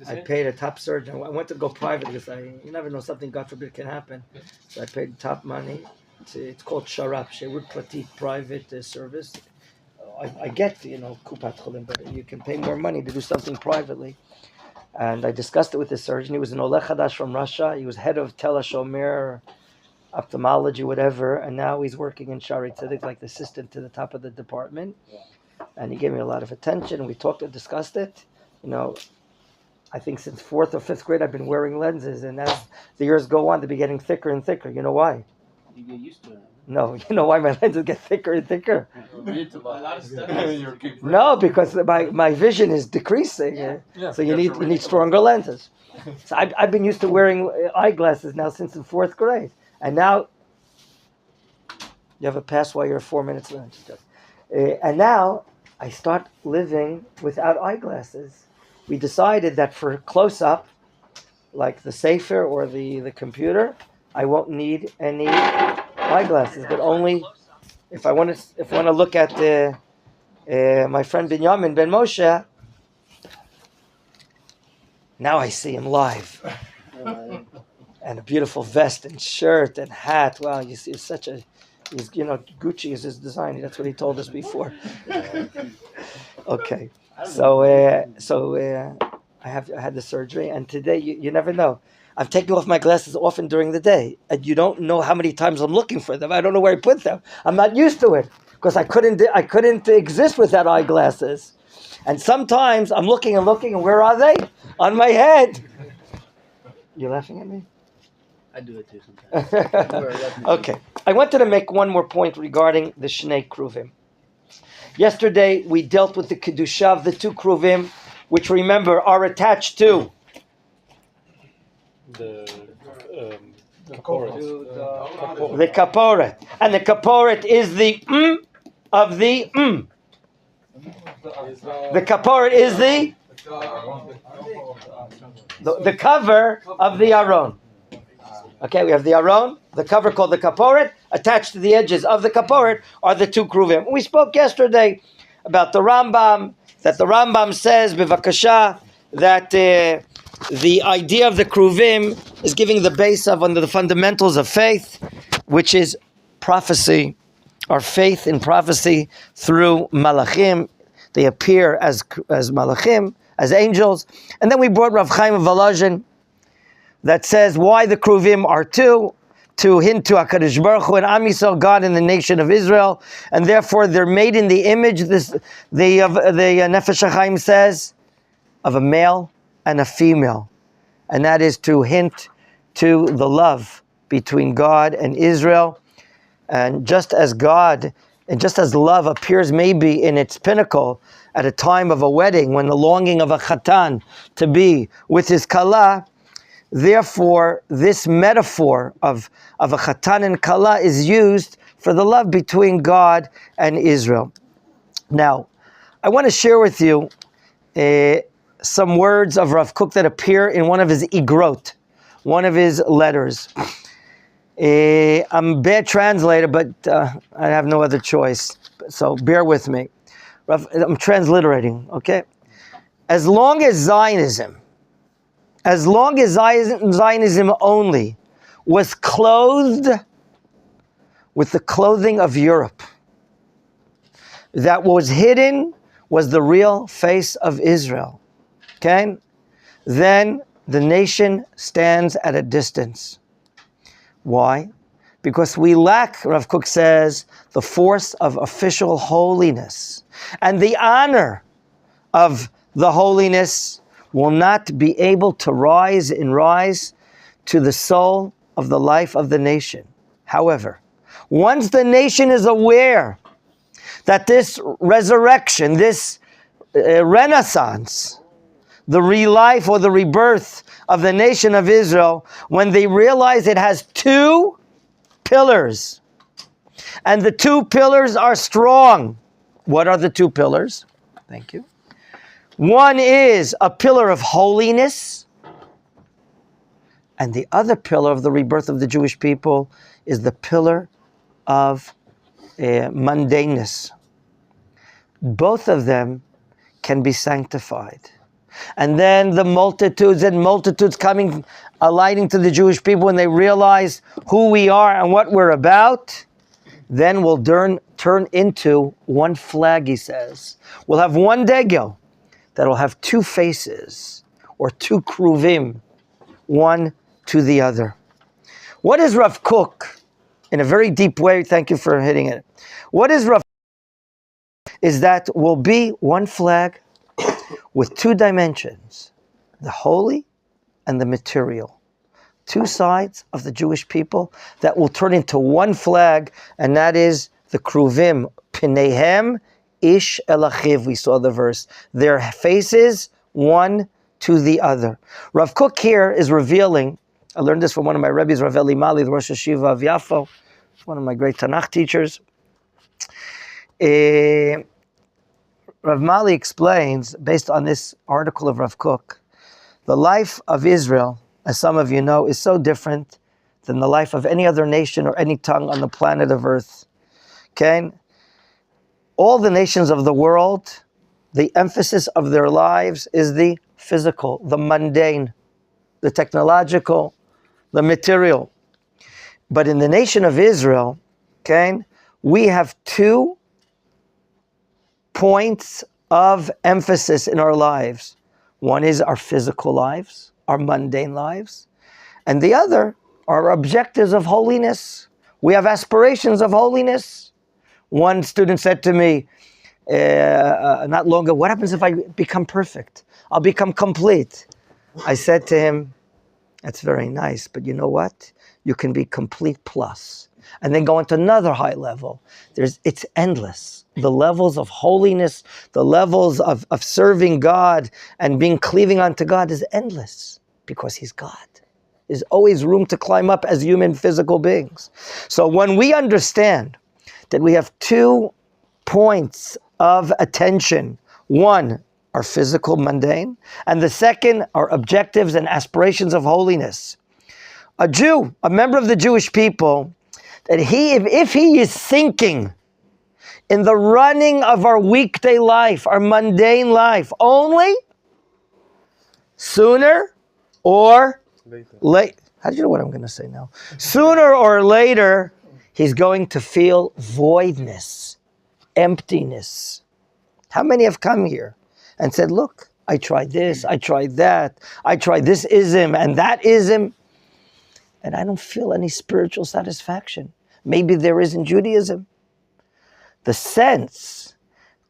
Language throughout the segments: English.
I paid a top surgeon. I went to go private because you never know, something, God forbid, can happen. So I paid top money. It's called Sharap, Shirut Pratit, private service. I get, Kupat Cholim, but you can pay more money to do something privately. And I discussed it with the surgeon. He was an Oleh Hadash from Russia. He was head of Tel HaShomer, ophthalmology, whatever. And now he's working in Shari Tzedek, like the assistant to the top of the department. And he gave me a lot of attention. We talked and discussed it. I think since 4th or 5th grade, I've been wearing lenses. And as the years go on, they'll be getting thicker and thicker. You know why? You get used to it. No, you know why my lenses get thicker and thicker? No, because my vision is decreasing. So you need stronger lenses. So I've been used to wearing eyeglasses now since the 4th grade. And now, you have a pass while you're 4 minutes late. And now, I start living without eyeglasses. We decided that for close-up, like the Sefer or the computer, I won't need any eyeglasses, but only if I want to look at my friend Binyamin Ben Moshe. Now I see him live, and a beautiful vest and shirt and hat. Wow, you see, Gucci is his design. That's what he told us before. Okay, so I had the surgery, and today you never know. I'm taking off my glasses often during the day, and you don't know how many times I'm looking for them. I don't know where I put them. I'm not used to it because I couldn't exist without eyeglasses. And sometimes I'm looking, and where are they? On my head. You're laughing at me? I do it too sometimes. Okay. I wanted to make one more point regarding the Shnei Kruvim. Yesterday, we dealt with the Kedusha of the 2 Kruvim, which, remember, are attached to the kaporet. The kaporet. And the kaporet is the of the The kaporet is the cover of the aron. Okay, we have the aron, the cover called the kaporet. Attached to the edges of the kaporet are the 2 kruvim. We spoke yesterday about the Rambam, that the Rambam says, bevakasha, that the idea of the kruvim is giving the base of one of the fundamentals of faith, which is prophecy, our faith in prophecy through malachim. They appear as malachim, as angels. And then we brought Rav Chaim of Volozhin that says why the kruvim are 2, to hint to HaKadosh Baruch Hu and Am Yisrael, God in the nation of Israel, and therefore they're made in the image, the Nefesh HaChaim says, of a male and a female. And that is to hint to the love between God and Israel. And just as God, and just as love appears maybe in its pinnacle at a time of a wedding, when the longing of a chatan to be with his kala, therefore this metaphor of a chatan and kala is used for the love between God and Israel. Now, I want to share with you some words of Rav Kook that appear in one of his igrot, one of his letters. I'm a bad translator, but I have no other choice, so bear with me. I'm transliterating, okay? As long as Zionism only was clothed with the clothing of Europe, that was hidden was the real face of Israel, okay? Then the nation stands at a distance. Why? Because we lack, Rav Kook says, the force of official holiness. And the honor of the holiness will not be able to rise to the soul of the life of the nation. However, once the nation is aware that this resurrection, this renaissance, the re-life or the rebirth of the nation of Israel, when they realize it has 2 pillars, and the 2 pillars are strong. What are the 2 pillars? Thank you. One is a pillar of holiness, and the other pillar of the rebirth of the Jewish people is the pillar of mundaneness. Both of them can be sanctified. And then the multitudes and multitudes coming, alighting to the Jewish people when they realize who we are and what we're about, then we'll turn into one flag, he says. We'll have one degel that'll have two faces, or two Cheruvim, one to the other. What is Rav Kook? In a very deep way, thank you for hitting it. What is Rav Kook? Is that will be one flag with two dimensions, the holy and the material. Two sides of the Jewish people that will turn into one flag, and that is the Cheruvim, Pinehem Ish Elachiv, we saw the verse. Their faces, one to the other. Rav Kook here is revealing, I learned this from one of my Rabbis, Rav Eli Mali, the Rosh Hashiva of Yafo, one of my great Tanakh teachers. Rav Mali explains, based on this article of Rav Kook, the life of Israel, as some of you know, is so different than the life of any other nation or any tongue on the planet of Earth. Okay? All the nations of the world, the emphasis of their lives is the physical, the mundane, the technological, the material. But in the nation of Israel, okay, we have 2 points of emphasis in our lives. One is our physical lives, our mundane lives, and the other are objectives of holiness. We have aspirations of holiness. One student said to me not long ago, what happens if I become perfect? I'll become complete. I said to him, that's very nice, but you know what? You can be complete plus. And then go into another high level. It's endless. The levels of holiness, the levels of serving God and being cleaving unto God is endless because He's God. There's always room to climb up as human physical beings. So when we understand that we have 2 points of attention, one, our physical mundane, and the second, our objectives and aspirations of holiness. A Jew, a member of the Jewish people, that if he is sinking in the running of our weekday life, our mundane life, only sooner or later. How do you know what I'm going to say now? Sooner or later, he's going to feel voidness, emptiness. How many have come here and said, look, I tried this, I tried that, I tried this ism and that ism, and I don't feel any spiritual satisfaction. Maybe there is in Judaism. The sense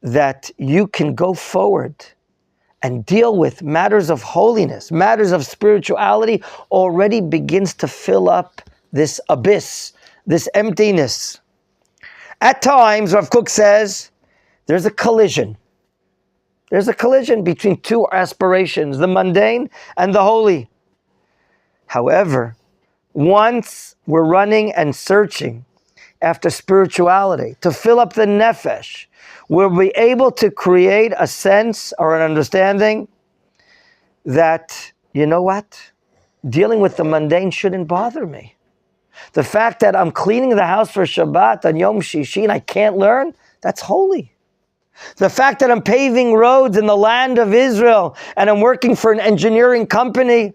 that you can go forward and deal with matters of holiness, matters of spirituality, already begins to fill up this abyss, this emptiness. At times, Rav Kook says, there's a collision. There's a collision between 2 aspirations, the mundane and the holy. However, once we're running and searching after spirituality to fill up the nefesh, we'll be able to create a sense or an understanding that, you know what? Dealing with the mundane shouldn't bother me. The fact that I'm cleaning the house for Shabbat on Yom Shishi and I can't learn, that's holy. The fact that I'm paving roads in the land of Israel and I'm working for an engineering company,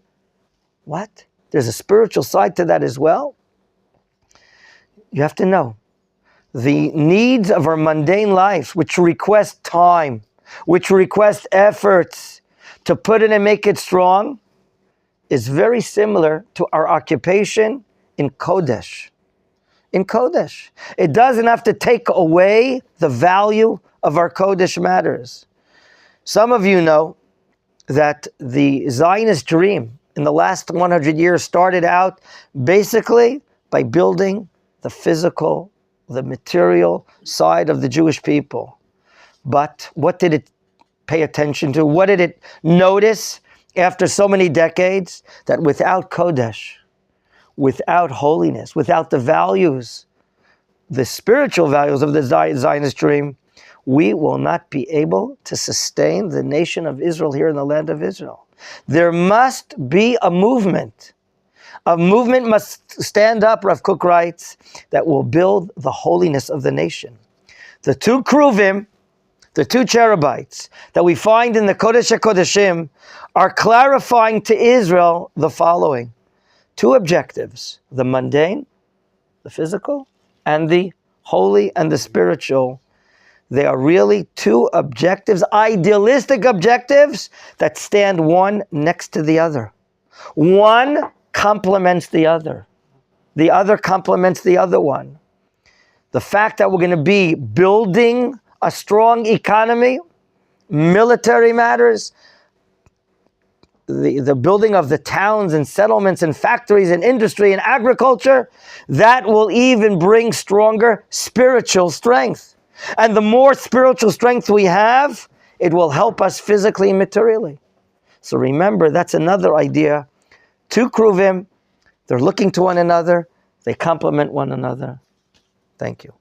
what? There's a spiritual side to that as well. You have to know the needs of our mundane lives, which request time, which request efforts to put it and make it strong, is very similar to our occupation in Kodesh. In Kodesh. It doesn't have to take away the value of our Kodesh matters. Some of you know that the Zionist dream in the last 100 years started out basically by building the physical, the material side of the Jewish people. But what did it pay attention to? What did it notice after so many decades? That without Kodesh, without holiness, without the values, the spiritual values of the Zionist dream, we will not be able to sustain the nation of Israel here in the land of Israel. There must be a movement. A movement must stand up, Rav Kook writes, that will build the holiness of the nation. The 2 Cheruvim, the two cherubites that we find in the Kodesh HaKodeshim are clarifying to Israel the following. Two objectives, the mundane, the physical, and the holy and the spiritual. They are really two objectives, idealistic objectives, that stand one next to the other. One complements the other. The other complements the other one. The fact that we're going to be building a strong economy, military matters, the building of the towns and settlements and factories and industry and agriculture, that will even bring stronger spiritual strength. And the more spiritual strength we have, it will help us physically and materially. So remember, that's another idea. Two Cheruvim, they're looking to one another, they complement one another. Thank you.